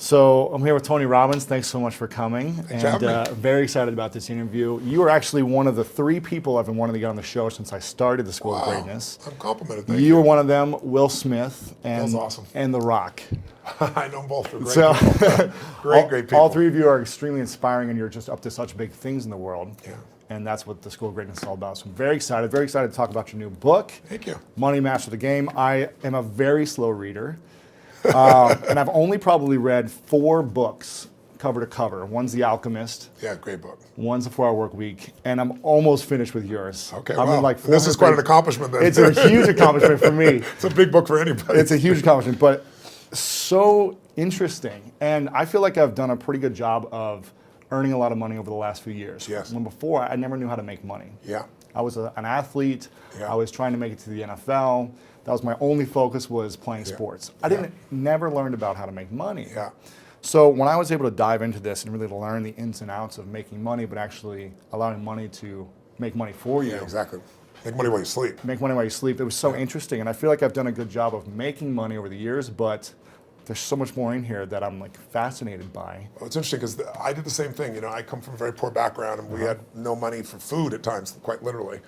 So I'm here with Tony Robbins. Thanks so much for coming. Thanks for having me. Very excited about this interview. You are actually one of the 3 people I've been wanting to get on the show since I started the School of Greatness. I'm complimented. Thank You were one of them, Will Smith, Will's awesome. and The Rock. I know them both. They're great people. Great people. All 3 of you are extremely inspiring, and you're just up to such big things in the world. Yeah. And that's what the School of Greatness is all about. So I'm very excited to talk about your new book. Thank you. Money Master the Game. I am a very slow reader. And I've only probably read 4 books cover to cover. One's The Alchemist. Yeah, great book. One's The 4-Hour Work Week. And I'm almost finished with yours. Okay, I'm wow. in like This is quite an accomplishment then. It's a huge accomplishment for me. It's a big book for anybody. It's a huge accomplishment, but so interesting. And I feel like I've done a pretty good job of earning a lot of money over the last few years. Yes. When before, I never knew how to make money. Yeah. I was an athlete. Yeah. I was trying to make it to the NFL. That was my only focus, was playing sports. I never learned about how to make money. Yeah. So when I was able to dive into this and really learn the ins and outs of making money, but actually allowing money to make money for you. Yeah, exactly. Make money while you sleep. Make money while you sleep. It was so interesting. And I feel like I've done a good job of making money over the years, but there's so much more in here that I'm like fascinated by. Well, it's interesting because I did the same thing. You know, I come from a very poor background, and we had no money for food at times, quite literally,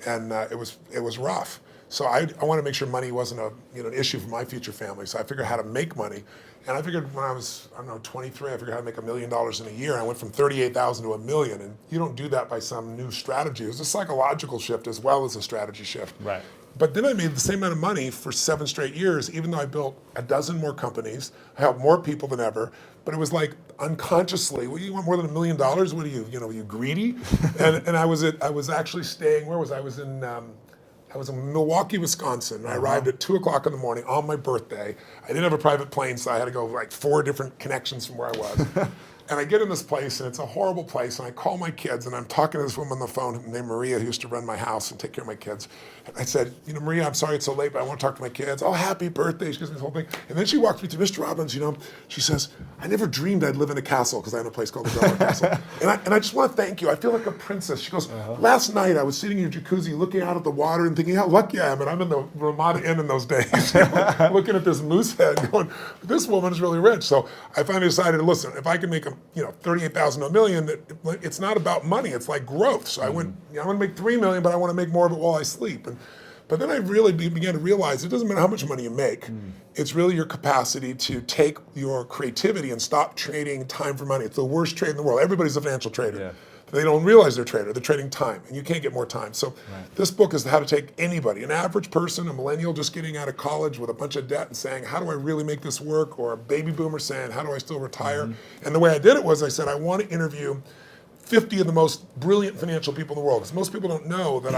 and it was rough. So I want to make sure money wasn't an issue for my future family. So I figured out how to make money, and I figured when I was 23, I figured how to make $1 million in a year. And I went from 38,000 to $1 million, and you don't do that by some new strategy. It was a psychological shift as well as a strategy shift. Right. But then I made the same amount of money for 7 straight years, even though I built a dozen more companies. I helped more people than ever. But it was like unconsciously, well, you want more than $1 million? What are you, are you greedy? and I was actually staying, where was I? I was in Milwaukee, Wisconsin. I arrived at 2 o'clock in the morning on my birthday. I didn't have a private plane, so I had to go like 4 different connections from where I was. And I get in this place, and it's a horrible place, and I call my kids, and I'm talking to this woman on the phone named Maria, who used to run my house and take care of my kids. And I said, Maria, I'm sorry it's so late, but I want to talk to my kids. Oh, happy birthday. She gives me this whole thing. And then she walks me to Mr. Robbins, she says, I never dreamed I'd live in a castle, because I have a place called the Delaware Castle. And I just want to thank you. I feel like a princess. She goes, last night I was sitting in your jacuzzi looking out at the water and thinking how lucky I am. And I'm in the Ramada Inn in those days, looking at this moose head going, this woman is really rich. So I finally decided, listen, if I can make 38,000 to $1 million, it's not about money, it's like growth. So I went, I want to make $3 million, but I want to make more of it while I sleep. But then I really began to realize it doesn't matter how much money you make. It's really your capacity to take your creativity and stop trading time for money. It's the worst trade in the world. Everybody's a financial trader. Yeah. They don't realize they're a trader. They're trading time, and you can't get more time. So this book is how to take anybody, an average person, a millennial just getting out of college with a bunch of debt and saying, how do I really make this work? Or a baby boomer saying, how do I still retire? And the way I did it was I said, I want to interview 50 of the most brilliant financial people in the world. Because most people don't know that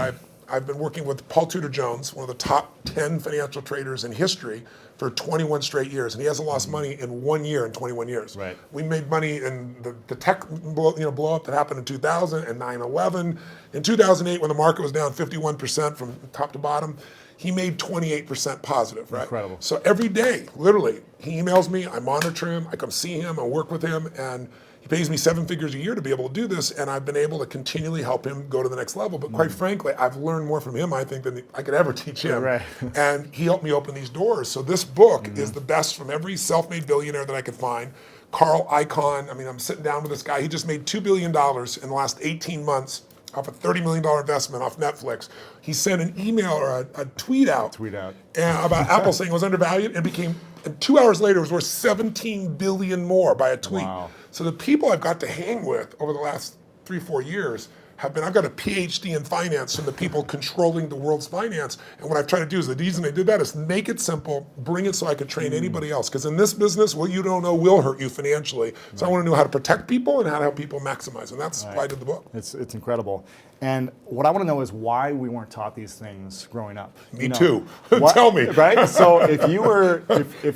I've been working with Paul Tudor Jones, one of the top 10 financial traders in history, for 21 straight years, and he hasn't lost money in 1 year in 21 years. Right. We made money in the tech blow up that happened in 2000 and 9/11. In 2008, when the market was down 51% from top to bottom, he made 28% positive, right? Incredible. So every day, literally, he emails me, I monitor him, I come see him, I work with him, and he pays me 7 figures a year to be able to do this, and I've been able to continually help him go to the next level. But quite frankly, I've learned more from him, I think, than I could ever teach him. Right. And he helped me open these doors. So this book is the best from every self-made billionaire that I could find. Carl Icahn, I'm sitting down with this guy. He just made $2 billion in the last 18 months off a $30 million investment off Netflix. He sent an email or a tweet out, about Apple saying it was undervalued, and 2 hours later it was worth 17 billion more by a tweet. Wow. So the people I've got to hang with over the last 3-4 years I've got a PhD in finance from the people controlling the world's finance. And what I've tried to do is, the reason I did that is make it simple, bring it so I could train anybody else. Because in this business, what you don't know will hurt you financially. So I want to know how to protect people and how to help people maximize. And that's why I did the book. It's incredible. And what I want to know is why we weren't taught these things growing up. Me too. Tell me. Right? So if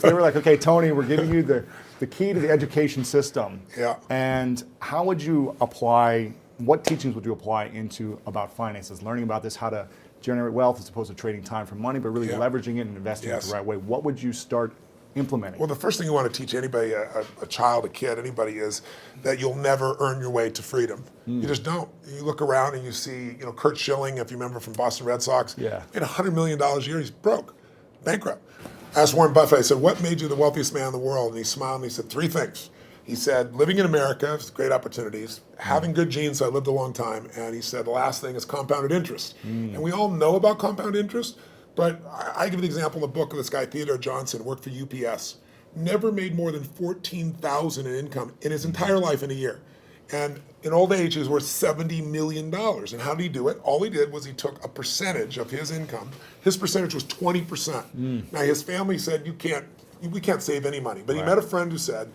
they were like, okay, Tony, we're giving you the key to the education system. Yeah. And how would you apply, what teachings would you apply into about finances, learning about this, how to generate wealth as opposed to trading time for money, but really leveraging it and investing it the right way? What would you start implementing? Well, the first thing you want to teach anybody, a child, a kid, anybody, is that you'll never earn your way to freedom. You just don't. You look around and you see, Curt Schilling, if you remember from Boston Red Sox, made $100 million a year. He's broke, bankrupt. I asked Warren Buffett, I said, what made you the wealthiest man in the world? And he smiled and he said 3 things. He said, living in America, great opportunities, having good genes, so I lived a long time, and he said the last thing is compounded interest. And we all know about compound interest, but I give the example in the book of this guy, Theodore Johnson, worked for UPS, never made more than $14,000 in income in his entire life in a year. And in old age, he was worth $70 million. And how did he do it? All he did was he took a percentage of his income. His percentage was 20%. Now, his family said, we can't save any money. But he met a friend who said,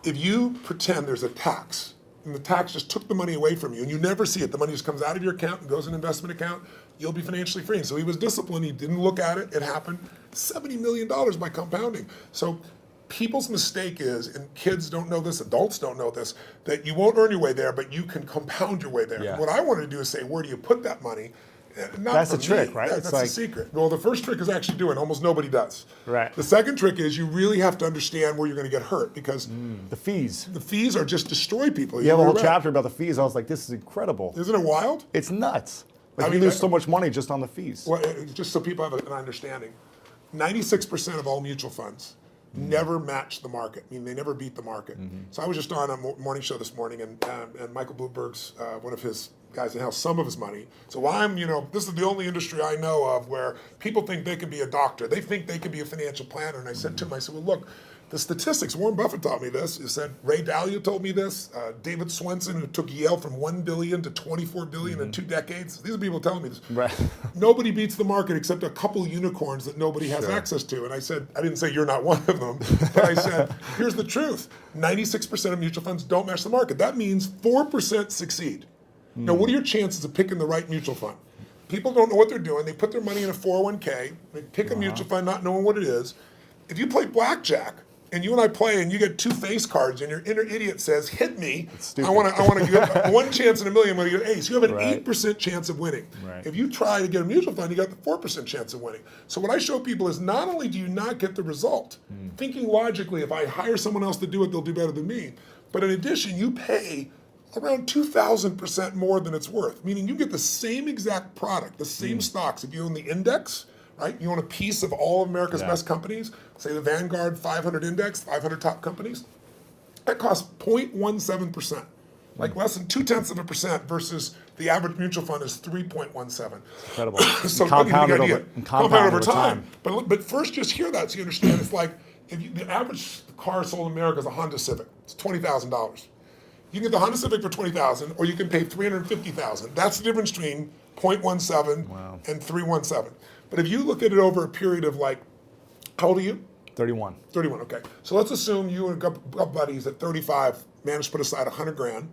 if you pretend there's a tax, and the tax just took the money away from you, and you never see it, the money just comes out of your account and goes in an investment account, you'll be financially free. And so he was disciplined. He didn't look at it. It happened. $70 million by compounding. So people's mistake is, and kids don't know this, adults don't know this, that you won't earn your way there, but you can compound your way there. Yeah. And what I wanted to do is say, where do you put that money? Not that's the me. trick, right? That's the secret. Well, the first trick is actually doing. Almost nobody does. Right. The second trick is you really have to understand where you're going to get hurt, because the fees. the fees are just destroy people. You have a whole chapter about the fees. I was like, this is incredible. Isn't it wild? It's nuts. Like, I mean, you lose so much money just on the fees. Well, just so people have an understanding, 96% of all mutual funds never match the market. I mean, they never beat the market. So I was just on a morning show this morning, and Michael Bloomberg's one of his guys that has some of his money. So this is the only industry I know of where people think they can be a doctor. They think they can be a financial planner. And I said to him, I said, well, look, the statistics, Warren Buffett taught me this. He said, Ray Dalio told me this. David Swenson, who took Yale from $1 billion to $24 billion in 2 decades. These are people telling me this. Right. Nobody beats the market except a couple unicorns that nobody has access to. And I said, I didn't say you're not one of them, but I said, here's the truth. 96% of mutual funds don't match the market. That means 4% succeed. Now, what are your chances of picking the right mutual fund? People don't know what they're doing. They put their money in a 401k. They pick a mutual fund not knowing what it is. If you play blackjack, and you and I play, and you get 2 face cards, and your inner idiot says, hit me, I want to give 1 chance in a million, I'm going to get an ace. You have an 8% chance of winning. Right. If you try to get a mutual fund, you got the 4% chance of winning. So what I show people is not only do you not get the result, thinking logically, if I hire someone else to do it, they'll do better than me, but in addition, you pay around 2,000% more than it's worth, meaning you get the same exact product, the same stocks. If you own the index, right? You own a piece of all of America's best companies, say the Vanguard 500 index, 500 top companies, that costs 0.17%, like less than 0.2% versus the average mutual fund is 3.17. Incredible. So compounded over time. But first, just hear that so you understand. It's like the average car sold in America is a Honda Civic. It's $20,000. You can get the Honda Civic for $20,000, or you can pay $350,000. That's the difference between 0.17 and 317. But if you look at it over a period of how old are you? 31. 31, okay. So let's assume you and a couple buddies at 35 managed to put aside 100 grand,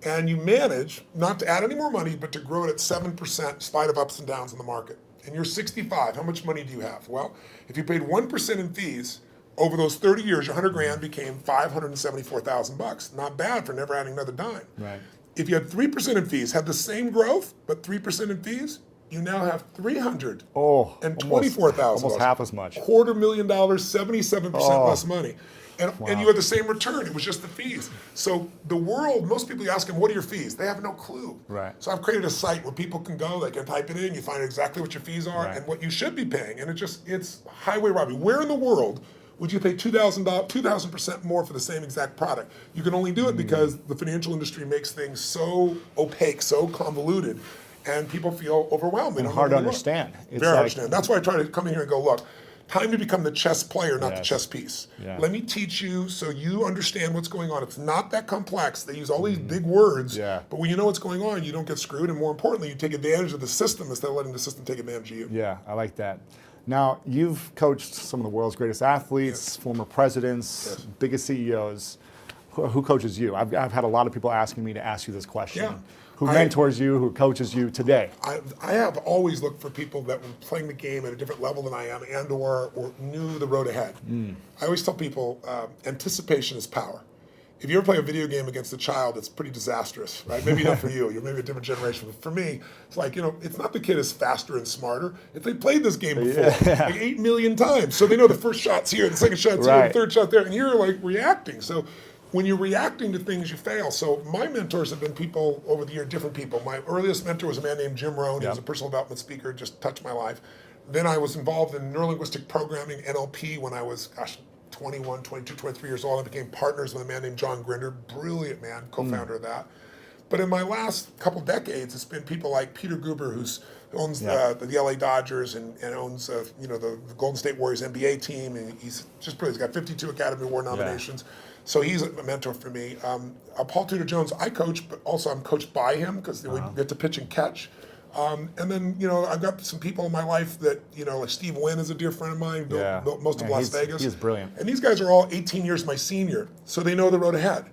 and you manage not to add any more money, but to grow it at 7% in spite of ups and downs in the market. And you're 65, how much money do you have? Well, if you paid 1% in fees, over those 30 years, your 100 grand became $574,000. Not bad for never adding another dime. Right. If you had 3% in fees, had the same growth, but 3% in fees, you now have $324,000. Almost half as much. $250,000, 77% less money. And you had the same return. It was just the fees. So the world, most people, you ask them, what are your fees? They have no clue. Right. So I've created a site where people can go, they can type it in, you find exactly what your fees are and what you should be paying. And it's highway robbery. Where in the world would you pay 2,000% more for the same exact product? You can only do it because the financial industry makes things so opaque, so convoluted, and people feel overwhelmed. And hard to understand. Very hard to understand. That's why I try to come in here and go, look, time to become the chess player, not the chess piece. Yeah. Let me teach you so you understand what's going on. It's not that complex. They use all these big words, but when you know what's going on, you don't get screwed, and more importantly, you take advantage of the system instead of letting the system take advantage of you. Yeah, I like that. Now, you've coached some of the world's greatest athletes, former presidents, biggest CEOs. Who coaches you? I've had a lot of people asking me to ask you this question. Yeah. Who mentors you, who coaches you today? I have always looked for people that were playing the game at a different level than I am and or knew the road ahead. I always tell people, anticipation is power. If you ever play a video game against a child, it's pretty disastrous, right? Maybe not for you, you're maybe a different generation. But for me, it's like, it's not the kid is faster and smarter. If they played this game before, like 8 million times, so they know the first shot's here, the second shot's here, the third shot there, and you're like reacting. So when you're reacting to things, you fail. So my mentors have been people over the year, different people. My earliest mentor was a man named Jim Rohn. He was a personal development speaker, just touched my life. Then I was involved in neurolinguistic programming, NLP, when I was, 21, 22, 23 years old. I became partners with a man named John Grinder, brilliant man, co-founder of that. But in my last couple decades, it's been people like Peter Guber, who owns the LA Dodgers and owns the Golden State Warriors NBA team, and he's just brilliant. He's got 52 Academy Award nominations. So he's a mentor for me. Paul Tudor Jones, I coach, but also I'm coached by him because we get to pitch and catch. And then, I've got some people in my life that, like Steve Wynn is a dear friend of mine, built most of Las Vegas. He's brilliant. And these guys are all 18 years my senior, so they know the road ahead.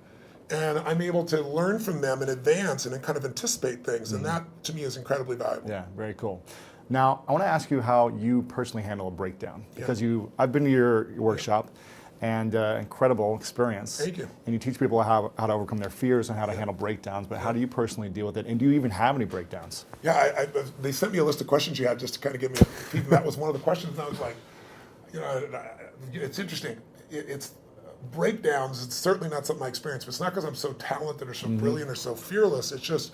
And I'm able to learn from them in advance and then kind of anticipate things. And that, to me, is incredibly valuable. Yeah, very cool. Now, I want to ask you how you personally handle a breakdown. Because I've been to your workshop, and incredible experience. Thank you. And you teach people how to overcome their fears and how to handle breakdowns, but how do you personally deal with it? And do you even have any breakdowns? Yeah, they sent me a list of questions you had just to kind of give me a peek, and that was one of the questions, and I was like, it's interesting. It's breakdowns, it's certainly not something I experience, but it's not because I'm so talented or so brilliant or so fearless. It's just,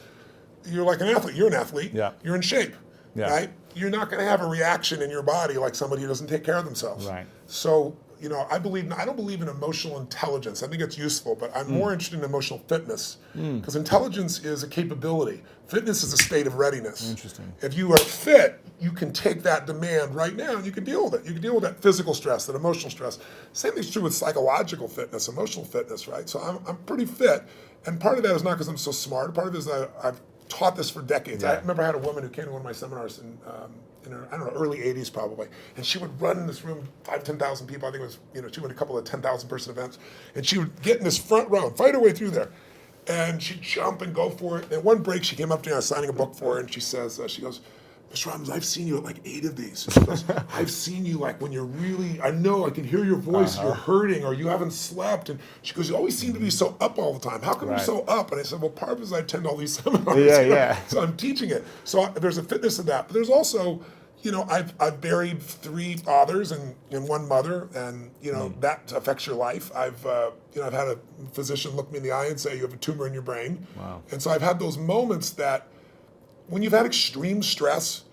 you're like an athlete. You're an athlete. Yeah. You're in shape, right? You're not going to have a reaction in your body like somebody who doesn't take care of themselves. Right. So, I don't believe in emotional intelligence. I think it's useful, but I'm more interested in emotional fitness, because intelligence is a capability. Fitness is a state of readiness. Interesting. If you are fit, you can take that demand right now and you can deal with it. You can deal with that physical stress, that emotional stress. Same thing's true with psychological fitness, emotional fitness, right? So I'm pretty fit, and part of that is not because I'm so smart. Part of it is that I've taught this for decades. I remember I had a woman who came to one of my seminars in early 80s probably, and she would run in this room, 10,000 people. I think it was, she went a couple of 10,000 person events, and she would get in this front row and fight her way through there. And she'd jump and go for it. And at one break, she came up to me, I was signing a book for her, and she says, she goes, Mr. Robbins, I've seen you at like 8 of these. She goes, I've seen you like when you're really, I know, I can hear your voice, you're hurting, or you haven't slept. And she goes, you always seem to be so up all the time. How come you're so up? And I said, well, part of it is I attend all these seminars. So I'm teaching it. So there's a fitness to that. But there's also, I've buried 3 fathers and 1 mother, and that affects your life. I've had a physician look me in the eye and say you have a tumor in your brain. Wow. And so I've had those moments that when you've had extreme stress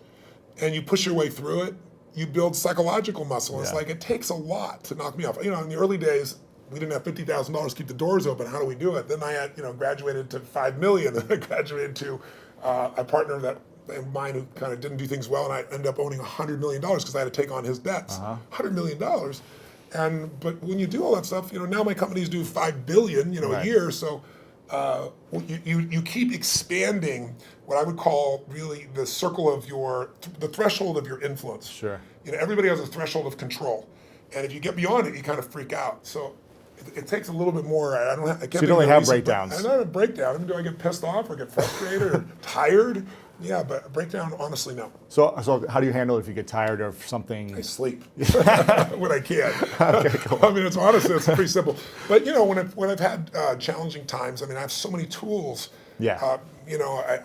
and you push your way through it, you build psychological muscle. It's like it takes a lot to knock me off. In the early days, we didn't have $50,000 to keep the doors open. How do we do it? Then I had graduated to $5 million. Then I graduated to a partner of mine who kind of didn't do things well, and I ended up owning $100 million because I had to take on his debts. $100 million. But when you do all that stuff, now my companies do $5 billion, a year. So you keep expanding what I would call really the circle of the threshold of your influence. Sure. Everybody has a threshold of control, and if you get beyond it, you kind of freak out. So it takes a little bit more. I can't. So you don't really have breakdowns. I don't have a breakdown. I mean, do I get pissed off or get frustrated or tired? Yeah, but a breakdown, honestly, no. So how do you handle it if you get tired of something? I sleep when I can. Okay, cool. I mean, it's pretty simple. But when I've had challenging times, I mean, I have so many tools. Yeah. I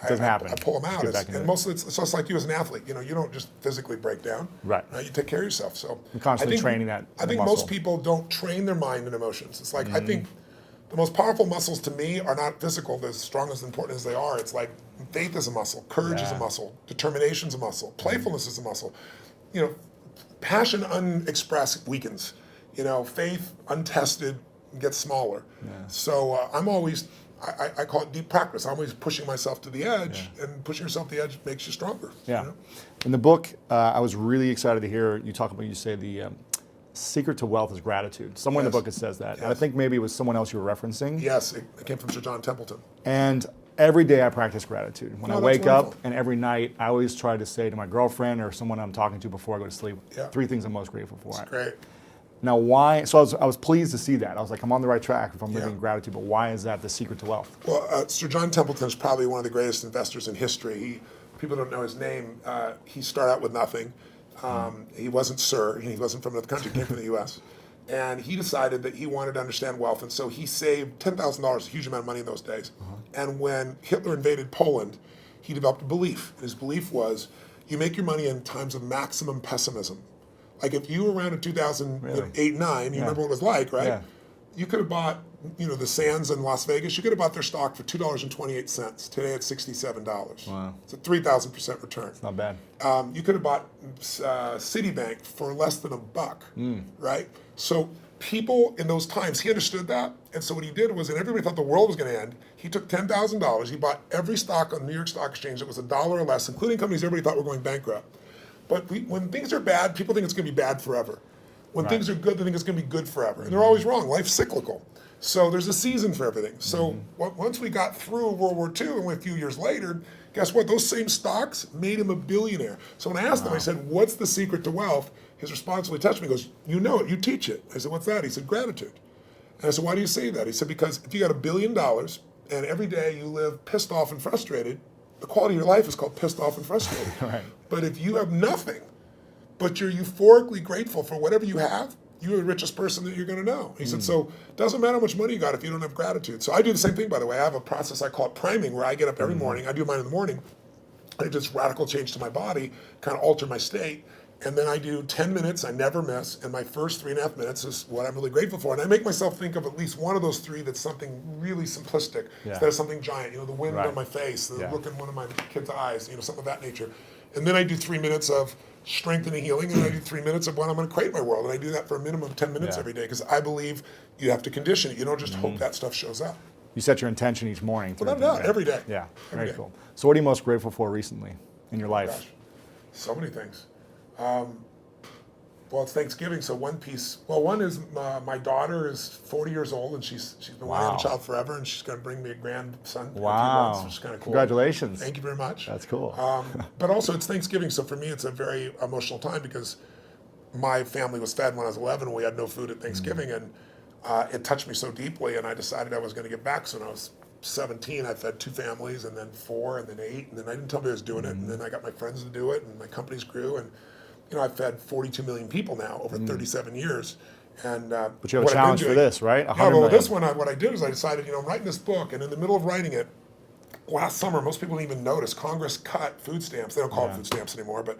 doesn't happen. I pull them out. And mostly it's just like you as an athlete. You don't just physically break down. Right. You take care of yourself. So you're constantly training that. I think most people don't train their mind and emotions. It's like I think the most powerful muscles to me are not physical, as strong as important as they are. It's like faith is a muscle, courage is a muscle, determination is a muscle, playfulness is a muscle. Passion unexpressed weakens. Faith untested gets smaller. Yeah. So I'm always, I call it deep practice. I'm always pushing myself to the edge, and pushing yourself to the edge makes you stronger. Yeah. In the book, I was really excited to hear you talk about, you say the secret to wealth is gratitude. Somewhere in the book it says that. And I think maybe it was someone else you were referencing. Yes, it came from Sir John Templeton. And every day I practice gratitude. When I wake up, and every night I always try to say to my girlfriend or someone I'm talking to before I go to sleep, 3 things I'm most grateful for. That's great. Now why, so I was pleased to see that. I was like, I'm on the right track if I'm living in gratitude, but why is that the secret to wealth? Well, Sir John Templeton is probably one of the greatest investors in history. People don't know his name. He started out with nothing. He wasn't Sir, he wasn't from another country, he came from the US. And he decided that he wanted to understand wealth, and so he saved $10,000, a huge amount of money in those days. And when Hitler invaded Poland, he developed a belief. His belief was, you make your money in times of maximum pessimism. Like if you were around in 2008, 9, you remember what it was like, right? Yeah. You could have bought the Sands in Las Vegas, you could have bought their stock for $2.28. Today it's $67. Wow. It's a 3,000% return. It's not bad. You could have bought Citibank for less than $1, right? So people in those times, he understood that. And so what he did was, and everybody thought the world was going to end, he took $10,000, he bought every stock on the New York Stock Exchange that was $1 or less, including companies everybody thought were going bankrupt. But when things are bad, people think it's going to be bad forever. When things are good, they think it's going to be good forever. And they're always wrong. Life's cyclical. So there's a season for everything. So once we got through World War II and a few years later, guess what? Those same stocks made him a billionaire. So when I asked him, I said, what's the secret to wealth? His response really touched me. He goes, you know it, you teach it. I said, what's that? He said, gratitude. And I said, why do you say that? He said, because if you got $1 billion and every day you live pissed off and frustrated, the quality of your life is called pissed off and frustrated. Right. But if you have nothing, but you're euphorically grateful for whatever you have, you're the richest person that you're going to know. He said, so it doesn't matter how much money you got if you don't have gratitude. So I do the same thing, by the way. I have a process I call it priming, where I get up every morning. I do mine in the morning. I do this radical change to my body, kind of alter my state. And then I do 10 minutes, I never miss. And my first 3.5 minutes is what I'm really grateful for. And I make myself think of at least one of those three that's something really simplistic instead of something giant. The wind on my face, the look in one of my kids' eyes, something of that nature. And then I do 3 minutes of strength and healing, and I do 3 minutes of what I'm going to create my world. And I do that for a minimum of 10 minutes every day, because I believe you have to condition it. You don't just hope that stuff shows up. You set your intention each morning. Without a doubt, every day. Yeah, every very day. cool. So what are you most grateful for recently in your life? Gosh, so many things. Well, it's Thanksgiving, so one piece. Well, one is my daughter is 40 years old, and she's been wanting a child forever, and she's going to bring me a grandson in a few months, which is kind of cool. Congratulations. Thank you very much. That's cool. But also, it's Thanksgiving, so for me, it's a very emotional time, because my family was fed when I was 11, and we had no food at Thanksgiving, and it touched me so deeply, and I decided I was going to give back. So when I was 17, I fed 2 families, and then 4, and then 8, and then I didn't tell me I was doing it, and then I got my friends to do it, and my companies grew, and I've fed 42 million people now over 37 years. And but you have a challenge for this, right? Yeah, well, this one, what I did is I decided, I'm writing this book, and in the middle of writing it, last summer, most people didn't even notice, Congress cut food stamps. They don't call it food stamps anymore, but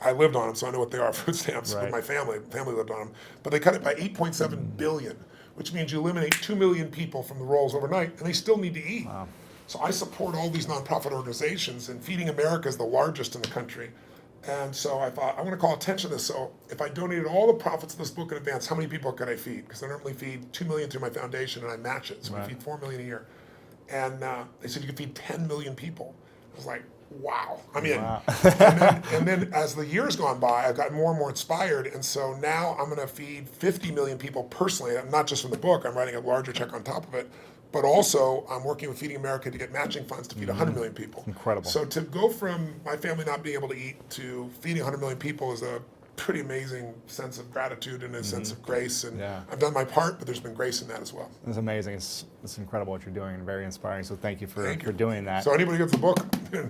I lived on them, so I know what they are, food stamps, with my family. Family lived on them. But they cut it by 8.7 billion, which means you eliminate 2 million people from the rolls overnight, and they still need to eat. Wow. So I support all these nonprofit organizations, and Feeding America is the largest in the country. And so I thought, I want to call attention to this. So if I donated all the profits of this book in advance, how many people could I feed? Because I normally feed 2 million through my foundation, and I match it. So we feed 4 million a year. And they said you could feed 10 million people. I was like, wow, I'm in. Wow. and then as the years gone by, I've gotten more and more inspired. And so now I'm going to feed 50 million people personally, not just from the book. I'm writing a larger check on top of it. But also, I'm working with Feeding America to get matching funds to feed 100 million people. Incredible. So to go from my family not being able to eat to feeding 100 million people is a pretty amazing sense of gratitude and a sense of grace. And I've done my part, but there's been grace in that as well. It's amazing. It's incredible what you're doing, and very inspiring. So thank you for doing that. So anybody gets the book,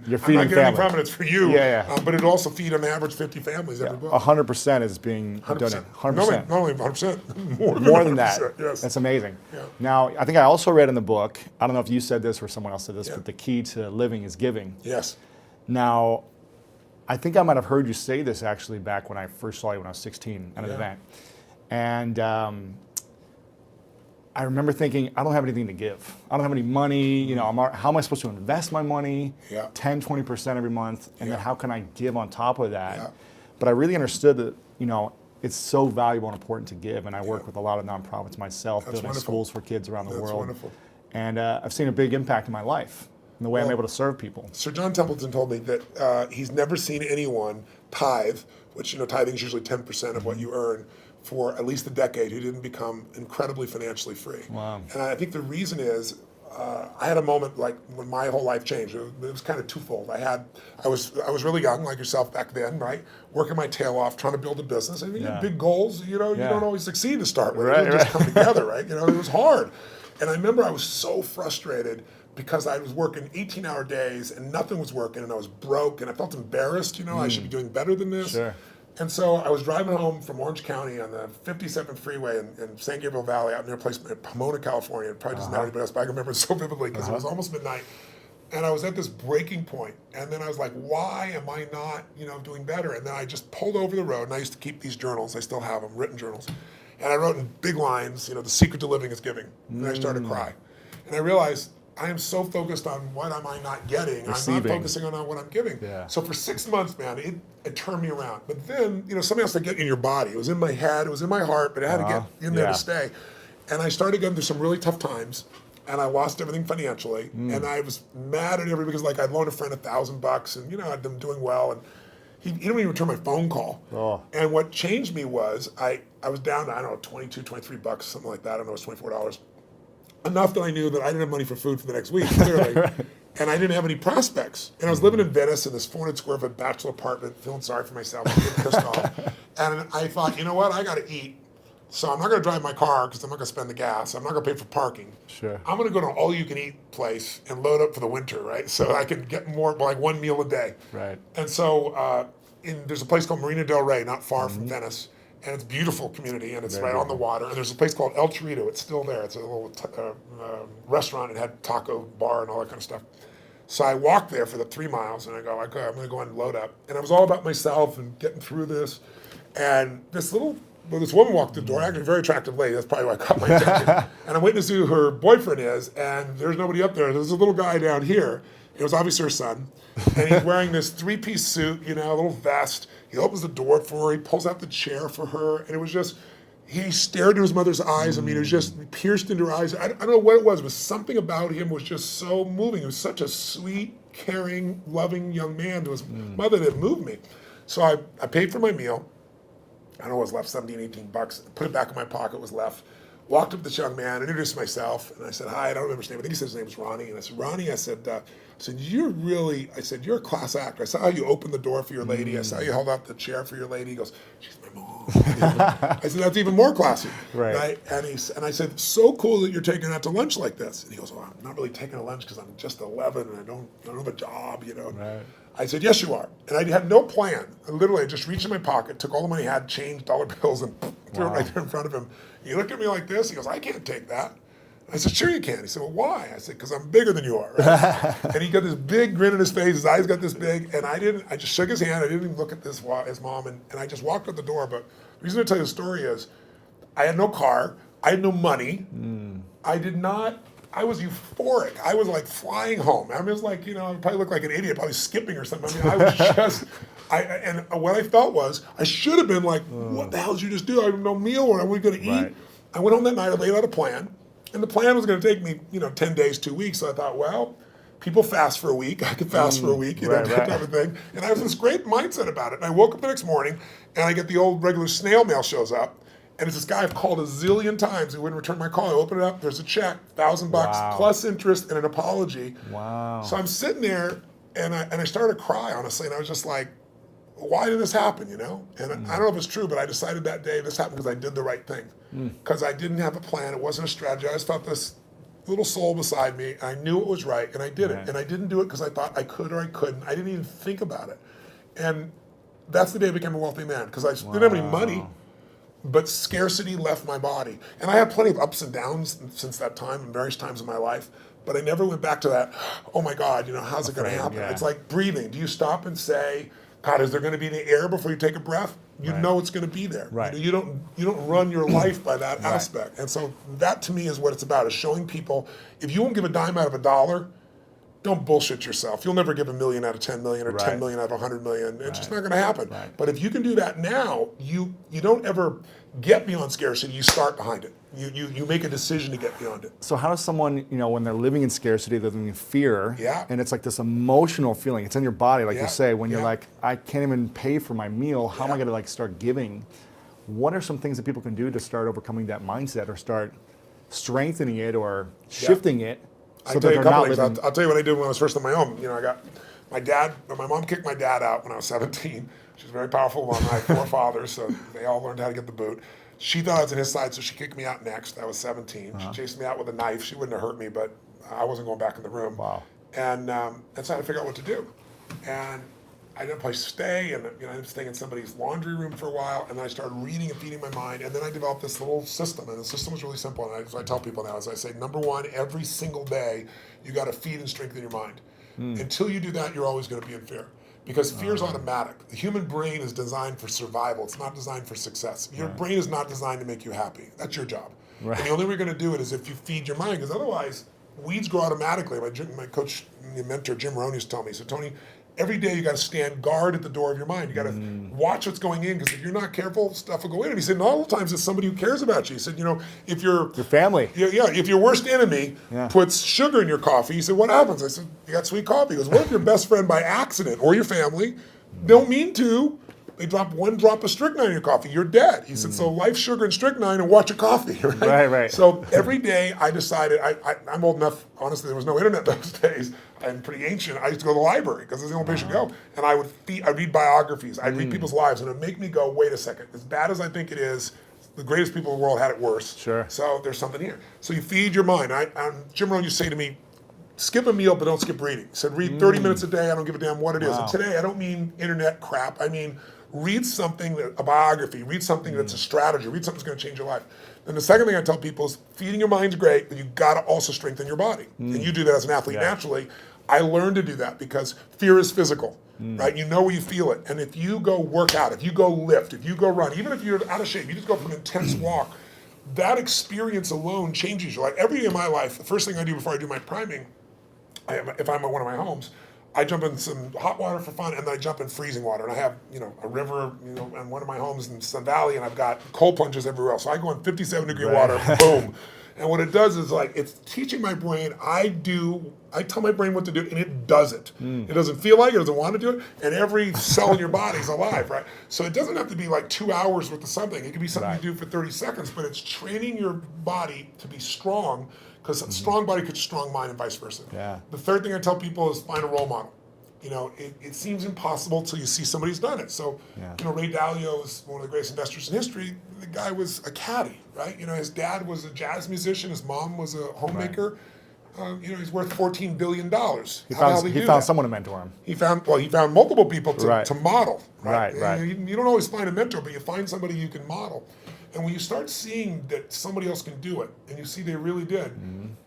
You're feeding I'm not getting any families. from it. It's for you. Yeah. But it also feed on average 50 families every book. 100% is being donated. 100%. Not only 100%, More than that. Yes. That's amazing. Yeah. Now, I think I also read in the book, I don't know if you said this or someone else said this, but the key to living is giving. Yes. Now, I think I might have heard you say this actually back when I first saw you when I was 16 at an event. And I remember thinking, I don't have anything to give. I don't have any money. How am I supposed to invest my money? 10, 20% every month. And then how can I give on top of that? But I really understood that, it's so valuable and important to give. And I work with a lot of nonprofits myself, building schools for kids around the world. That's wonderful. And I've seen a big impact in my life and the way I'm able to serve people. Sir John Templeton told me that he's never seen anyone tithe, which, tithing is usually 10% of what you earn, for at least a decade, who didn't become incredibly financially free. Wow. And I think the reason is, I had a moment like when my whole life changed. It was kind of twofold. I was really young, like yourself back then, right? Working my tail off, trying to build a business. I mean, you have big goals, you don't always succeed to start with. It doesn't just come together, right? It was hard. And I remember I was so frustrated because I was working 18-hour days and nothing was working, and I was broke, and I felt embarrassed, I should be doing better than this. Sure. And so I was driving home from Orange County on the 57 freeway in San Gabriel Valley, out near a place in Pomona, California. It probably doesn't matter anybody else, but I can remember it so vividly because it was almost midnight. And I was at this breaking point. And then I was like, why am I not, doing better? And then I just pulled over the road, and I used to keep these journals. I still have them, written journals. And I wrote in big lines, the secret to living is giving. And I started to cry. And I realized I am so focused on what am I not getting. Receiving. I'm not focusing on what I'm giving. Yeah. So for 6 months, man, it turned me around. But then, something else to get in your body. It was in my head, it was in my heart, but it had to get in there to stay. And I started going through some really tough times. And I lost everything financially, and I was mad at everybody because, like, I'd loaned a friend $1,000, and I'd been doing well, and he didn't even return my phone call. Oh. And what changed me was I was down to, I don't know, $22, $23, something like that. I don't know, it was $24. Enough that I knew that I didn't have money for food for the next week, clearly. And I didn't have any prospects. And I was living in Venice in this 400 square foot bachelor apartment, feeling sorry for myself, getting pissed off. And I thought, you know what, I got to eat. So I'm not going to drive my car because I'm not going to spend the gas. I'm not going to pay for parking. Sure. I'm going to go to an all-you-can-eat place and load up for the winter, right? So I can get more, like one meal a day. Right. And so there's a place called Marina del Rey, not far from Venice, and it's a beautiful community, and it's right on the water. And there's a place called El Chorito. It's still there. It's a little restaurant. It had taco bar and all that kind of stuff. So I walked there for the 3 miles, and I go, okay, I'm going to go and load up. And it was all about myself and getting through this. And this woman walked the door, actually a very attractive lady. That's probably why I caught my attention. And I'm waiting to see who her boyfriend is, and there's nobody up there. There's a little guy down here. It was obviously her son. And he's wearing this 3-piece suit, a little vest. He opens the door for her. He pulls out the chair for her. And it was just, he stared into his mother's eyes. I mean, it was just pierced into her eyes. I don't know what it was, but something about him was just so moving. He was such a sweet, caring, loving young man to his mother that moved me. So I paid for my meal. I don't know what was left, 17, $18. Put it back in my pocket, was left. Walked up to this young man, introduced myself, and I said, hi, I don't remember his name. I think he said his name was Ronnie. And I said, Ronnie, I said, you're a class actor. I saw how you opened the door for your lady. I saw you held out the chair for your lady. He goes, she's my mom. I said, that's even more classy. Right. And I said, so cool that you're taking her out to lunch like this. And he goes, well, I'm not really taking her lunch because I'm just 11 and I don't have a job, Right. I said, yes, you are. And I had no plan. I just reached in my pocket, took all the money I had, changed dollar bills, and threw it right there in front of him. He looked at me like this. He goes, I can't take that. I said, sure you can. He said, well, why? I said, because I'm bigger than you are. Right? And he got this big grin on his face. His eyes got this big. And I just shook his hand. I didn't even look at his mom. And I just walked out the door. But the reason I tell you the story is I had no car. I had no money. I was euphoric. I was like flying home. I was like, I probably looked like an idiot, probably skipping or something. I mean, I was just, and what I felt was, I should have been like, what the hell did you just do? I have no meal, or are we going to eat? Right. I went home that night, I laid out a plan, and the plan was going to take me, 10 days, 2 weeks. So I thought, well, people fast for a week. I could fast for a week, that type of thing. And I have this great mindset about it. And I woke up the next morning, and I get the old regular snail mail shows up. And it's this guy I've called a zillion times who wouldn't return my call. I open it up, there's a check, $1,000 plus interest and an apology. Wow. So I'm sitting there and I started to cry, honestly, and I was just like, why did this happen, And I don't know if it's true, but I decided that day this happened because I did the right thing. Because I didn't have a plan, it wasn't a strategy. I just felt this little soul beside me. I knew it was right, and I did it. And I didn't do it because I thought I could or I couldn't. I didn't even think about it. And that's the day I became a wealthy man, because I didn't have any money. But scarcity left my body. And I had plenty of ups and downs since that time in various times in my life, but I never went back to that, oh my God, how's it going to happen? Yeah. It's like breathing. Do you stop and say, God, is there going to be any air before you take a breath? You know it's going to be there. Right. You don't run your life by that aspect. And so that to me is what it's about, is showing people, if you won't give a dime out of a dollar, don't bullshit yourself. You'll never give $1 million out of 10 million or 10 million out of 100 million. It's just not going to happen. Right. But if you can do that now, you don't ever get beyond scarcity. You start behind it. You make a decision to get beyond it. So how does someone, when they're living in scarcity, they're living in fear, and it's like this emotional feeling. It's in your body, like you say, when you're like, I can't even pay for my meal. How am I going to start giving? What are some things that people can do to start overcoming that mindset, or start strengthening it, or shifting it? So I'll tell you a couple things. I'll tell you what I did when I was first on my own. I got my mom kicked my dad out when I was 17. She was a very powerful woman. I had 4 fathers, so they all learned how to get the boot. She thought I was on his side, so she kicked me out next. I was 17. She chased me out with a knife. She wouldn't have hurt me, but I wasn't going back in the room. Wow. And so I had to figure out what to do. And I didn't have a place to stay, and I was staying in somebody's laundry room for a while, and then I started reading and feeding my mind, and then I developed this little system, and the system was really simple, and I tell people now, as I say, number one, every single day, you got to feed and strengthen your mind. Until you do that, you're always going to be in fear. Because fear is automatic. The human brain is designed for survival. It's not designed for success. Your brain is not designed to make you happy. That's your job. Right. And the only way you're going to do it is if you feed your mind, because otherwise, weeds grow automatically. My coach, my mentor, Jim Rohn, used to tell me, so Tony, every day you got to stand guard at the door of your mind. You got to watch what's going in, because if you're not careful, stuff will go in. And he said, not all the times it's somebody who cares about you. He said, if your family. If your worst enemy puts sugar in your coffee, he said, what happens? I said, you got sweet coffee. He goes, what if your best friend by accident, or your family, don't mean to, they drop one drop of strychnine in your coffee, you're dead. He said, so life, sugar, and strychnine, and watch your coffee, right? Right. So every day I decided, I'm old enough, honestly, there was no internet those days. I'm pretty ancient. I used to go to the library because it's the only place you go. And I'd read biographies. I'd read people's lives, and it'd make me go, wait a second, as bad as I think it is, the greatest people in the world had it worse. Sure. So there's something here. So you feed your mind. Jim Rohn used to say to me, skip a meal, but don't skip reading. He said, read 30 minutes a day. I don't give a damn what it is. And today, I don't mean internet crap. I mean, read something, a biography, read something that's a strategy, read something that's going to change your life. And the second thing I tell people is feeding your mind's great, but you got to also strengthen your body. And you do that as an athlete naturally. I learned to do that because fear is physical, right? You know where you feel it. And if you go work out, if you go lift, if you go run, even if you're out of shape, you just go for an intense walk, that experience alone changes your life. Every day of my life, the first thing I do before I do my priming, if I'm at one of my homes, I jump in some hot water for fun, and then I jump in freezing water. And I have, a river, in one of my homes in Sun Valley, and I've got cold plunges everywhere else. So I go in 57-degree water, boom. And what it does is it's teaching my brain, I tell my brain what to do, and it does it. It doesn't feel like it, doesn't want to do it, and every cell in your body is alive, right? So it doesn't have to be 2 hours worth of something. It can be something you do for 30 seconds, but it's training your body to be strong, because a strong body creates a strong mind and vice versa. Yeah. The third thing I tell people is find a role model. It seems impossible till you see somebody who's done it. So, Ray Dalio is one of the greatest investors in history. The guy was a caddy, right? His dad was a jazz musician. His mom was a homemaker. He's worth $14 billion. He found someone to mentor him. He found multiple people to model. Right. You don't always find a mentor, but you find somebody you can model. And when you start seeing that somebody else can do it, and you see they really did,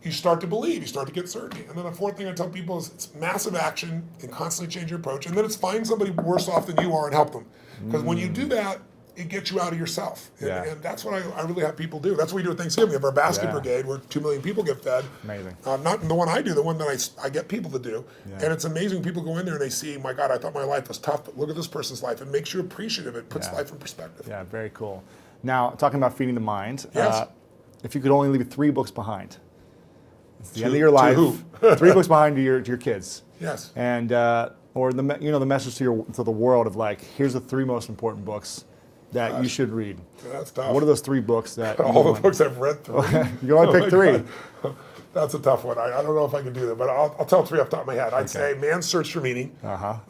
you start to believe, you start to get certainty. And then the fourth thing I tell people is it's massive action and constantly change your approach. And then it's find somebody worse off than you are and help them. Because when you do that, it gets you out of yourself. And that's what I really have people do. That's what we do at Thanksgiving. We have our basket brigade where 2 million people get fed. Amazing. Not the one I do, the one that I get people to do. And it's amazing. People go in there and they see, my God, I thought my life was tough, but look at this person's life. It makes you appreciative. It puts life in perspective. Yeah, very cool. Now, talking about feeding the mind, Yes. if you could only leave 3 books behind, it's the end of your life. To who? 3 books behind to your kids. Yes. And or the message to the world of here's the 3 most important books that you should read. That's tough. What are those 3 books that all the books I've read through? You can only pick 3. That's a tough one. I don't know if I can do that, but I'll tell 3 off the top of my head. I'd say Man's Search for Meaning,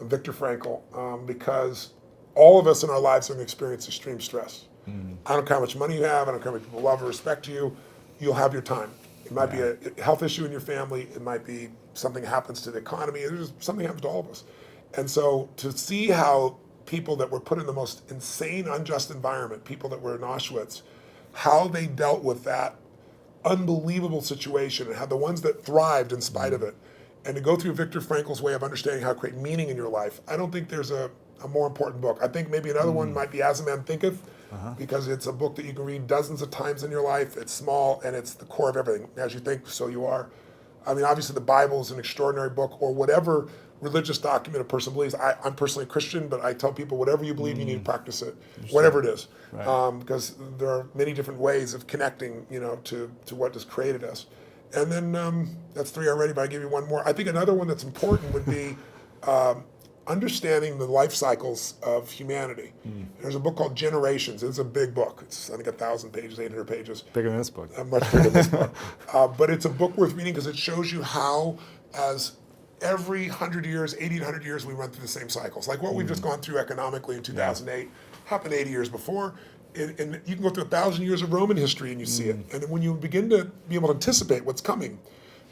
Viktor Frankl, because all of us in our lives are going to experience extreme stress. I don't care how much money you have. I don't care how many people love or respect you. You'll have your time. It might be a health issue in your family. It might be something happens to the economy. There's something happens to all of us. And so to see how people that were put in the most insane, unjust environment, people that were in Auschwitz, how they dealt with that unbelievable situation and how the ones that thrived in spite of it, and to go through Viktor Frankl's way of understanding how to create meaning in your life, I don't think there's a more important book. I think maybe another one might be As a Man Thinketh, because it's a book that you can read dozens of times in your life. It's small, and it's the core of everything. As you think, so you are. I mean, obviously the Bible is an extraordinary book, or whatever religious document a person believes. I'm personally a Christian, but I tell people whatever you believe, you need to practice it, whatever it is. Because there are many different ways of connecting, to what has created us. And then that's 3 already, but I give you one more. I think another one that's important would be understanding the life cycles of humanity. There's a book called Generations. It's a big book. It's, I think, 1,000 pages, 800 pages. Bigger than this book. Much bigger than this book. But it's a book worth reading because it shows you how, as every 100 years, 80 to 100 years, we run through the same cycles. Like what we've just gone through economically in 2008 happened 80 years before. And you can go through 1,000 years of Roman history and you see it. And then when you begin to be able to anticipate what's coming,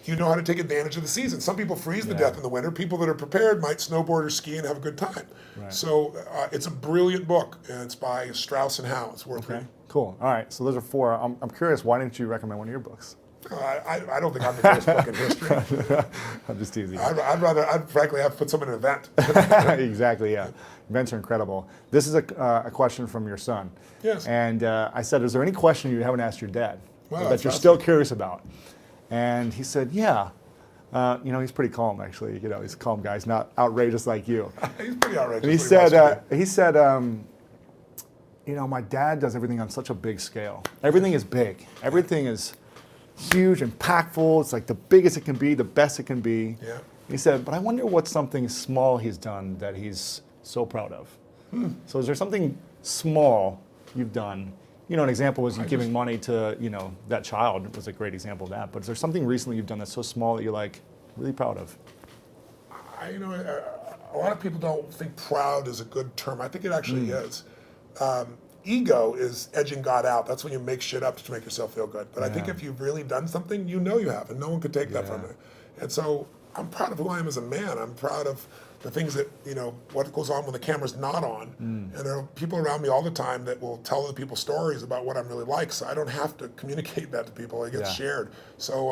you know how to take advantage of the season. Some people freeze to death in the winter. People that are prepared might snowboard or ski and have a good time. So it's a brilliant book, and it's by Strauss and Howe. It's worth reading. Cool. All right. So those are 4. I'm curious. Why didn't you recommend one of your books? I don't think I'm the greatest book in history. I'm just teasing. I'd frankly have put some in an event. Exactly, yeah. Events are incredible. This is a question from your son. Yes. And I said, is there any question you haven't asked your dad Wow, that you're still curious about? And he said, yeah. He's pretty calm, actually. He's a calm guy. He's not outrageous like you. He's pretty outrageous. And he said, my dad does everything on such a big scale. Everything is big. Everything is huge, impactful. It's like the biggest it can be, the best it can be. Yeah. He said, but I wonder what something small he's done that he's so proud of. So is there something small you've done? An example was you giving money to, that child was a great example of that. But is there something recently you've done that's so small that you're like really proud of? A lot of people don't think proud is a good term. I think it actually is. Ego is edging God out. That's when you make shit up to make yourself feel good. But I think if you've really done something, you have, and no one could take that from you. And so I'm proud of who I am as a man. I'm proud of the things that, what goes on when the camera's not on. And there are people around me all the time that will tell other people stories about what I'm really like. So I don't have to communicate that to people. It gets shared. So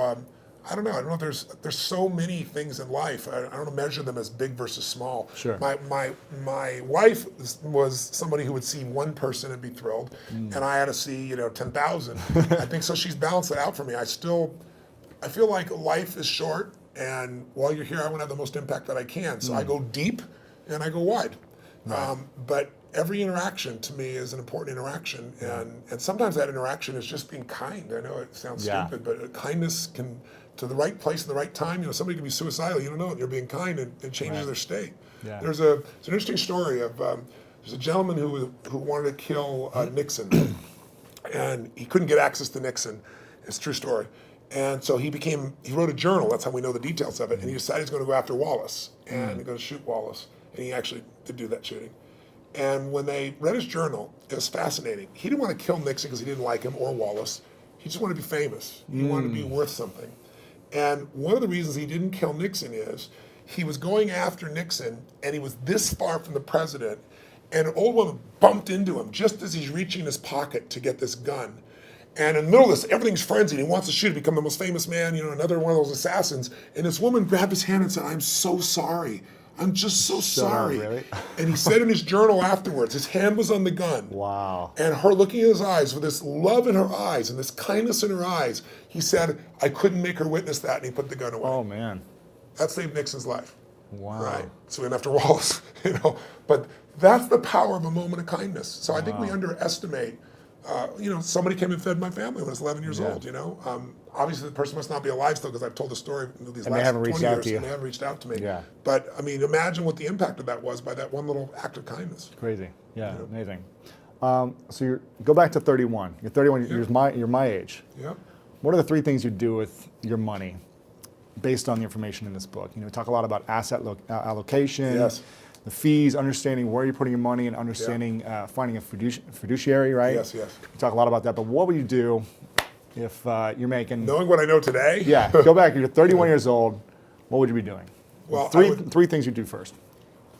I don't know. I don't know. There's so many things in life. I don't measure them as big versus small. Sure. My wife was somebody who would see one person and be thrilled, and I had to see 10,000. I think so. She's balanced it out for me. I feel like life is short, and while you're here, I want to have the most impact that I can. So I go deep and I go wide. Right. But every interaction to me is an important interaction, and sometimes that interaction is just being kind. I know it sounds stupid, but kindness can, to the right place at the right time. Somebody can be suicidal, you don't know it, and you're being kind, and it changes their state. Yeah. There's an interesting story of there's a gentleman who wanted to kill Nixon, and he couldn't get access to Nixon. It's a true story. And so he wrote a journal, that's how we know the details of it, and he decided he's going to go after Wallace, and he's going to shoot Wallace, and he actually did do that shooting. And when they read his journal, it was fascinating. He didn't want to kill Nixon because he didn't like him or Wallace. He just wanted to be famous. He wanted to be worth something. And one of the reasons he didn't kill Nixon is he was going after Nixon, and he was this far from the president, and an old woman bumped into him just as he's reaching in his pocket to get this gun. And in the middle of this, everything's frenzied. He wants to shoot, become the most famous man, another one of those assassins. And this woman grabbed his hand and said, "I'm so sorry. I'm just so sorry." Really? And he said in his journal afterwards, his hand was on the gun. Wow. And her looking in his eyes with this love in her eyes and this kindness in her eyes, he said, "I couldn't make her witness that," and he put the gun away. Oh, man. That saved Nixon's life. Wow. Right. So we went after Wallace, But that's the power of a moment of kindness. So I think we underestimate. Somebody came and fed my family when I was 11 years old, Obviously, the person must not be alive still because I've told the story these last 20 years, and they haven't reached out to me. Yeah. But, imagine what the impact of that was by that one little act of kindness. Crazy. Yeah, amazing. So you go back to 31. You're 31, you're my age. Yep. What are the three things you do with your money based on the information in this book? We talk a lot about asset allocation. Yes. The fees, understanding where you're putting your money, and understanding finding a fiduciary, right? Yes, yes. We talk a lot about that, but what would you do if you're making... Knowing what I know today? Yeah, go back, you're 31 years old, what would you be doing? Well, three things you do first.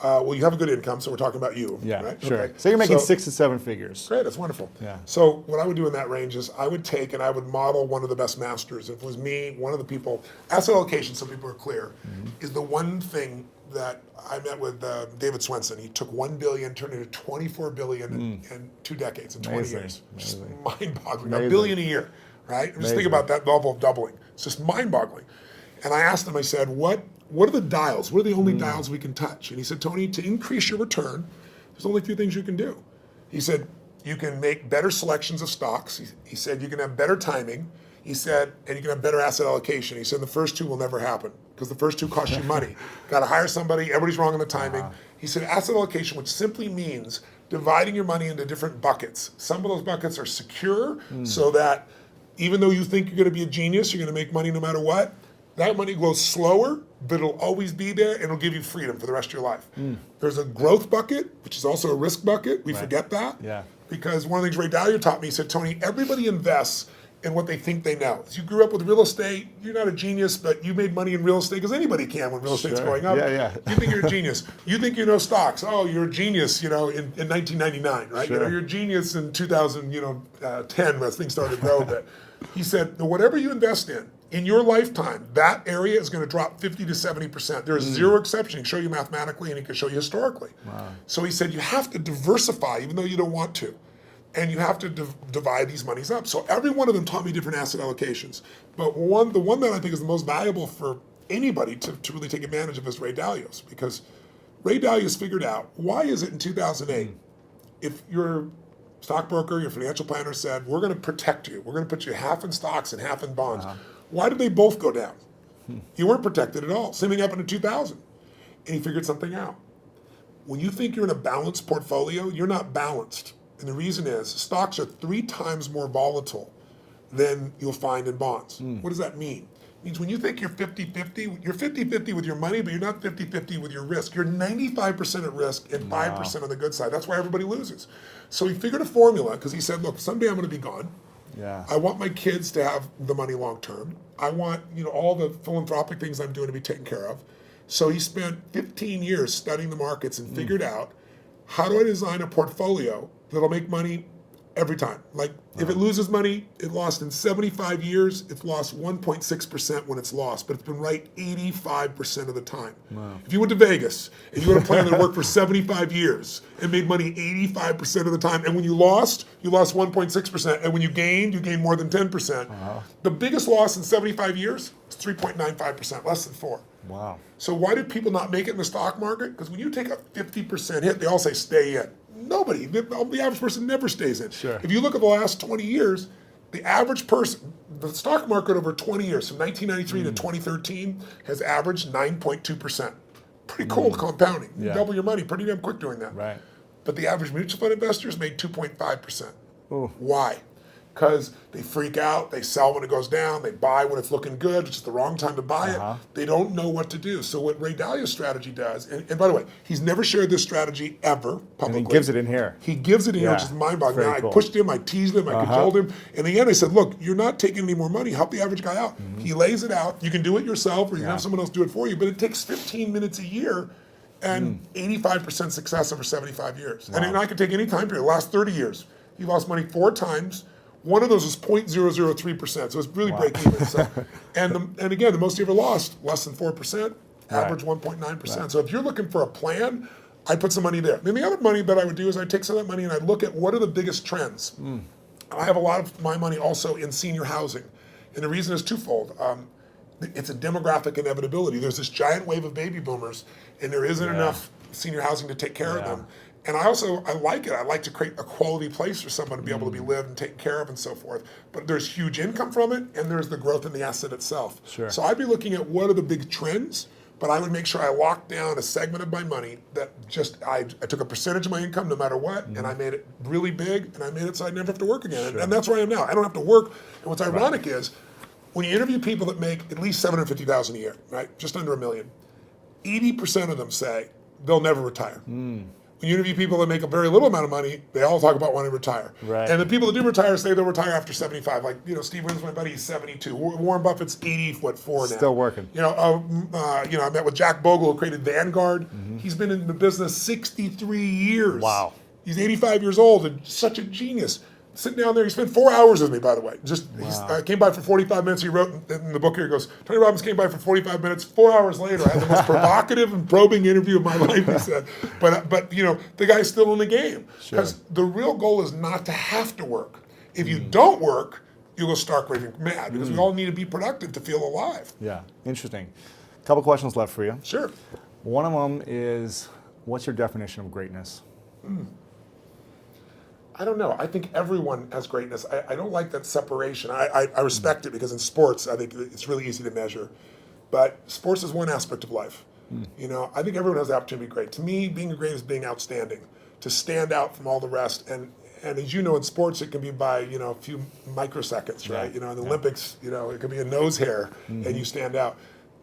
You have a good income, so we're talking about you, Yeah, right? sure. Okay. So you're making 6 to 7 figures. Great, that's wonderful. Yeah. So what I would do in that range is I would take and I would model one of the best masters. If it was me, one of the people, asset allocation, so people are clear, is the one thing that I met with David Swenson. He took $1 billion, turned it into $24 billion in 2 decades, in 20 years. Just mind-boggling. $1 billion a year, right? Just think about that level of doubling. It's just mind-boggling. And I asked him, I said, what are the dials? What are the only dials we can touch? And he said, Tony, to increase your return, there's only a few things you can do. He said, you can make better selections of stocks. He said, you can have better timing. He said, and you can have better asset allocation. He said, the first two will never happen because the first two cost you money. Got to hire somebody. Everybody's wrong on the timing. He said, asset allocation, which simply means dividing your money into different buckets. Some of those buckets are secure so that even though you think you're going to be a genius, you're going to make money no matter what, that money goes slower, but it'll always be there, and it'll give you freedom for the rest of your life. There's a growth bucket, which is also a risk bucket. We forget that. Yeah. Because one of the things Ray Dalio taught me, he said, Tony, everybody invests and what they think they know. If you grew up with real estate, you're not a genius, but you made money in real estate because anybody can when real estate's going up. Yeah. You think you're a genius. You think you know stocks. Oh, you're a genius, in 1999, right? Sure. You're a genius in 2010 when things started to grow a bit. He said, whatever you invest in your lifetime, that area is going to drop 50 to 70%. There's zero exception. He can show you mathematically and he can show you historically. Wow. So he said, you have to diversify even though you don't want to. And you have to divide these monies up. So every one of them taught me different asset allocations. But the one that I think is the most valuable for anybody to really take advantage of is Ray Dalio's. Because Ray Dalio's figured out, why is it in 2008, if your stockbroker, your financial planner said, we're going to protect you. We're going to put you half in stocks and half in bonds. Why did they both go down? You weren't protected at all. Same thing happened in 2000. And he figured something out. When you think you're in a balanced portfolio, you're not balanced. And the reason is stocks are 3 times more volatile than you'll find in bonds. What does that mean? It means when you think you're 50-50, you're 50-50 with your money, but you're not 50-50 with your risk. You're 95% at risk and 5% on the good side. That's why everybody loses. So he figured a formula because he said, look, someday I'm going to be gone. Yeah. I want my kids to have the money long term. I want all the philanthropic things I'm doing to be taken care of. So he spent 15 years studying the markets and figured out, how do I design a portfolio that'll make money every time? Like if it loses money, it lost in 75 years, it's lost 1.6% when it's lost, but it's been right 85% of the time. Wow. If you went to Vegas and you had a plan that worked for 75 years and made money 85% of the time, and when you lost 1.6%, and when you gained more than 10%. The biggest loss in 75 years is 3.95%, less than 4. Wow. So why did people not make it in the stock market? Because when you take a 50% hit, they all say stay in. Nobody, the average person never stays in. Sure. If you look at the last 20 years, the average person, the stock market over 20 years, from 1993 to 2013, has averaged 9.2%. Pretty cool compounding. You double your money pretty damn quick doing that. Right. But the average mutual fund investors made 2.5%. Ooh. Why? Because they freak out, they sell when it goes down, they buy when it's looking good, which is the wrong time to buy it. They don't know what to do. So what Ray Dalio's strategy does, and by the way, he's never shared this strategy ever publicly. And he gives it in here. He gives it in here, which is mind-boggling. Very cool. I pushed him, I teased him, I cajoled him. In the end, I said, look, you're not taking any more money. Help the average guy out. He lays it out. You can do it yourself, or you can have someone else do it for you, but it takes 15 minutes a year and 85% success over 75 years. Wow. And I could take any time period. The last 30 years, he lost money 4 times. One of those is 0.003%, so it's really break even. So, and again, the most he ever lost, less than 4%, average 1.9%. Right. So if you're looking for a plan, I'd put some money there. And the other money that I would do is I'd take some of that money and I'd look at what are the biggest trends. I have a lot of my money also in senior housing. And the reason is twofold. It's a demographic inevitability. There's this giant wave of baby boomers, and there isn't enough senior housing to take care of them. And I like it. I like to create a quality place for someone to be able to be lived and taken care of and so forth. But there's huge income from it, and there's the growth in the asset itself. Sure. So I'd be looking at what are the big trends, but I would make sure I locked down a segment of my money that I took a percentage of my income no matter what, and I made it really big, and I made it so I'd never have to work again. Sure. And that's where I am now. I don't have to work. And what's ironic is, when you interview people that make at least $750,000 a year, right, just under $1 million, 80% of them say they'll never retire. When you interview people that make a very little amount of money, they all talk about wanting to retire. Right. And the people that do retire say they'll retire after 75. Like, Steve Wynn's my buddy, he's 72. Warren Buffett's 84 now. Still working. I met with Jack Bogle, who created Vanguard. He's been in the business 63 years. Wow. He's 85 years old and such a genius. Sitting down there, he spent 4 hours with me, by the way. He came by for 45 minutes. He wrote in the book here, he goes, Tony Robbins came by for 45 minutes. 4 hours later, I had the most provocative and probing interview of my life, he said. But the guy's still in the game. Because the real goal is not to have to work. If you don't work, you'll go stark raving mad, because we all need to be productive to feel alive. Yeah, interesting. A couple questions left for you. Sure. One of them is, what's your definition of greatness? I don't know. I think everyone has greatness. I don't like that separation. I respect it, because in sports, I think it's really easy to measure. But sports is one aspect of life. I think everyone has the opportunity to be great. To me, being great is being outstanding, to stand out from all the rest. And as you know, in sports, it can be by a few microseconds, right? In the Olympics, it could be a nose hair, and you stand out.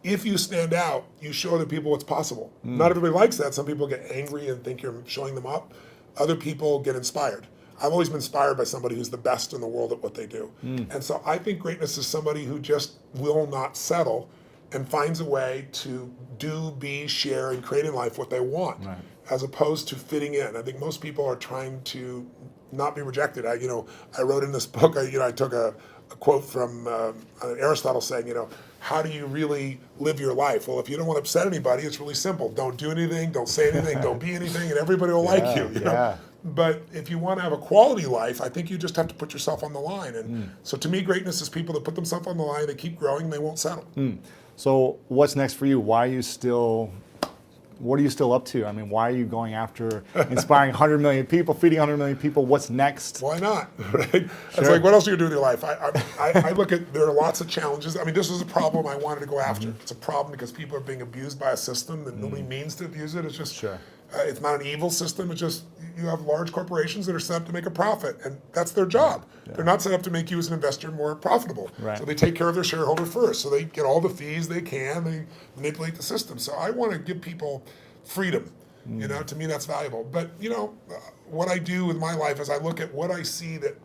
If you stand out, you show other people what's possible. Not everybody likes that. Some people get angry and think you're showing them up. Other people get inspired. I've always been inspired by somebody who's the best in the world at what they do. And so I think greatness is somebody who just will not settle and finds a way to do, be, share, and create in life what they want, as opposed to fitting in. I think most people are trying to not be rejected. I wrote in this book, I took a quote from Aristotle saying, how do you really live your life? Well, if you don't want to upset anybody, it's really simple. Don't do anything, don't say anything, don't be anything, and everybody will like you. Know? But if you want to have a quality life, I think you just have to put yourself on the line. And so to me, greatness is people that put themselves on the line, they keep growing, they won't settle. So what's next for you? What are you still up to? I mean, why are you going after inspiring 100 million people, feeding 100 million people? What's next? Why not? Right? It's like, what else are you going to do with your life? I look at, there are lots of challenges. I mean, this was a problem I wanted to go after. It's a problem because people are being abused by a system that nobody means to abuse it. It's just, it's not an evil system. It's just, you have large corporations that are set up to make a profit, and that's their job. They're not set up to make you as an investor more profitable. So they take care of their shareholder first. So they get all the fees they can. They manipulate the system. So I want to give people freedom. To me that's valuable. But what I do with my life is I look at what I see that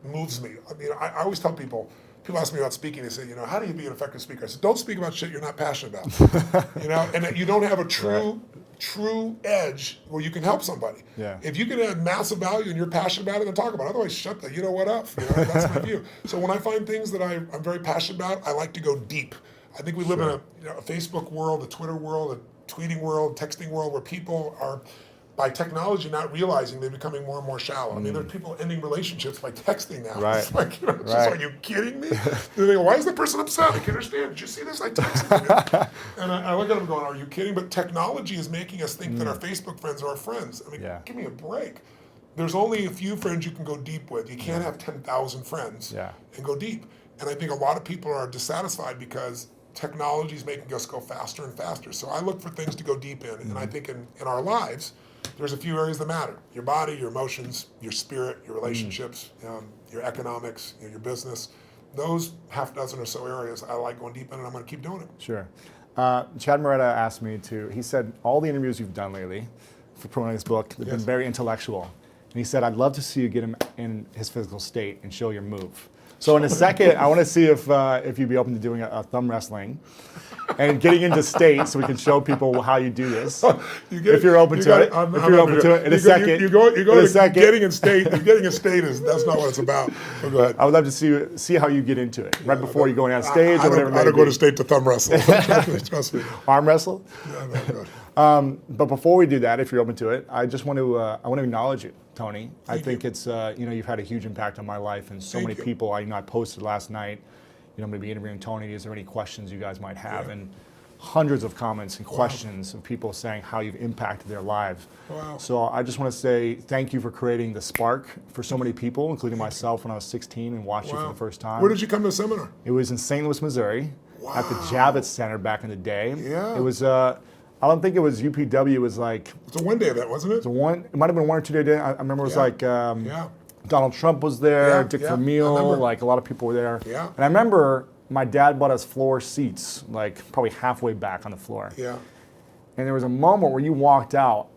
moves me. I mean, I always tell people ask me about speaking, they say, how do you be an effective speaker? I said, don't speak about shit you're not passionate about. And that you don't have a true edge where you can help somebody. If you can add massive value and you're passionate about it, then talk about it. Otherwise, shut the what up. That's my view. So when I find things that I'm very passionate about, I like to go deep. I think we live in a Facebook world, a Twitter world, a tweeting world, texting world, where people are, by technology, not realizing they're becoming more and more shallow. I mean, there are people ending relationships by texting now. It's like, just, are you kidding me? They go, why is the person upset? I can understand. Did you see this? I texted you. And I look at them going, are you kidding? But technology is making us think that our Facebook friends are our friends. I mean, give me a break. There's only a few friends you can go deep with. You can't have 10,000 friends and go deep. And I think a lot of people are dissatisfied because technology is making us go faster and faster. So I look for things to go deep in. And I think in our lives, there's a few areas that matter. Your body, your emotions, your spirit, your relationships, your economics, your business. Those half dozen or so areas I like going deep in, and I'm going to keep doing it. Sure. Chad Moretta asked me he said, all the interviews you've done lately for promoting this book have been very intellectual. And he said, I'd love to see you get him in his physical state and show your move. So in a second, I want to see if you'd be open to doing a thumb wrestling and getting into state so we can show people how you do this. If you're open to it. If you're open to it. In a second. You go to getting in state. Getting in state that's not what it's about. But go ahead. I would love to see how you get into it right before you're going on stage or whatever. I don't go to state to thumb wrestle. Trust me. Arm wrestle? Yeah, no. But before we do that, if you're open to it, I just want to acknowledge you, Tony. I think it's you've had a huge impact on my life and so many people. I posted last night. I'm going to be interviewing Tony. Is there any questions you guys might have? And hundreds of comments and questions of people saying how you've impacted their lives. So I just want to say thank you for creating the spark for so many people, including myself when I was 16 and watched you for the first time. Where did you come to the seminar? It was in St. Louis, Missouri, at the Javits Center back in the day. It was. I don't think it was UPW. It was like it's a one-day event, wasn't it? It might have been 1 or 2 day. I remember it was like Donald Trump was there, Dick Vermeil, like a lot of people were there. And I remember my dad bought us floor seats, like probably halfway back on the floor. And there was a moment where you walked out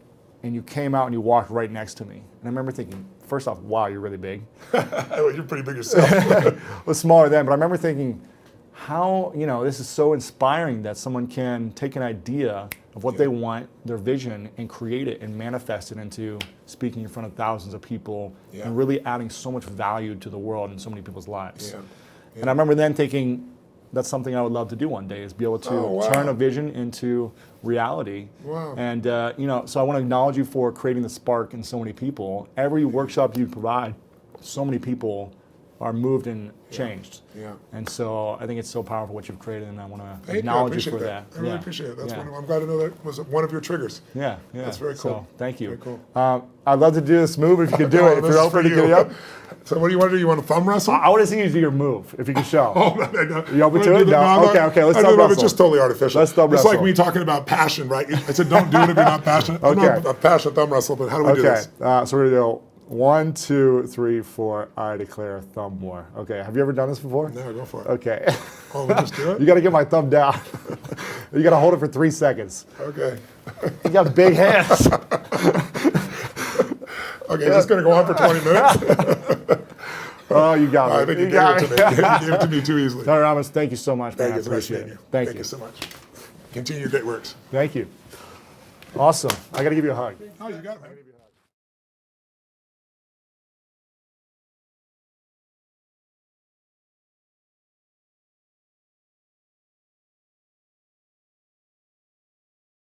and you came out and you walked right next to me. And I remember thinking, first off, wow, you're really big. Well, you're pretty big yourself. I was smaller then, but I remember thinking, how, this is so inspiring that someone can take an idea of what they want, their vision, and create it and manifest it into speaking in front of thousands of people and really adding so much value to the world and so many people's lives. And I remember then thinking, that's something I would love to do one day, is be able to turn a vision into reality. And so I want to acknowledge you for creating the spark in so many people. Every workshop you provide, so many people are moved and changed. And so I think it's so powerful what you've created, and I want to acknowledge you for that. I really appreciate it. I'm glad to know that was one of your triggers. That's very cool. So, thank you. Very cool. I'd love to do this move if you could do it. If you're open to get it up. So what do you want to do? You want to thumb wrestle? I want to see you do your move, if you can show. No. You open to it? No. Okay. Let's thumb wrestle. It's just totally artificial. Let's thumb wrestle. It's like me talking about passion, right? I said don't do it if you're not passionate. I'm not a passionate thumb wrestle, but how do we do this? So we're going to do 1, 2, 3, 4. I declare thumb war. Okay. Have you ever done this before? No, go for it. Okay. Oh, we just do it? You got to get my thumb down. You got to hold it for 3 seconds. Okay. You got big hands. Okay, is this going to go on for 20 minutes? Oh, you got me. I think you gave it to me. You gave it to me too easily. Dr. Robbins, thank you so much, man. Thank you. I appreciate it. Thank you so much. Continue your great works. Thank you. Awesome. I got to give you a hug. Oh, you got it, man.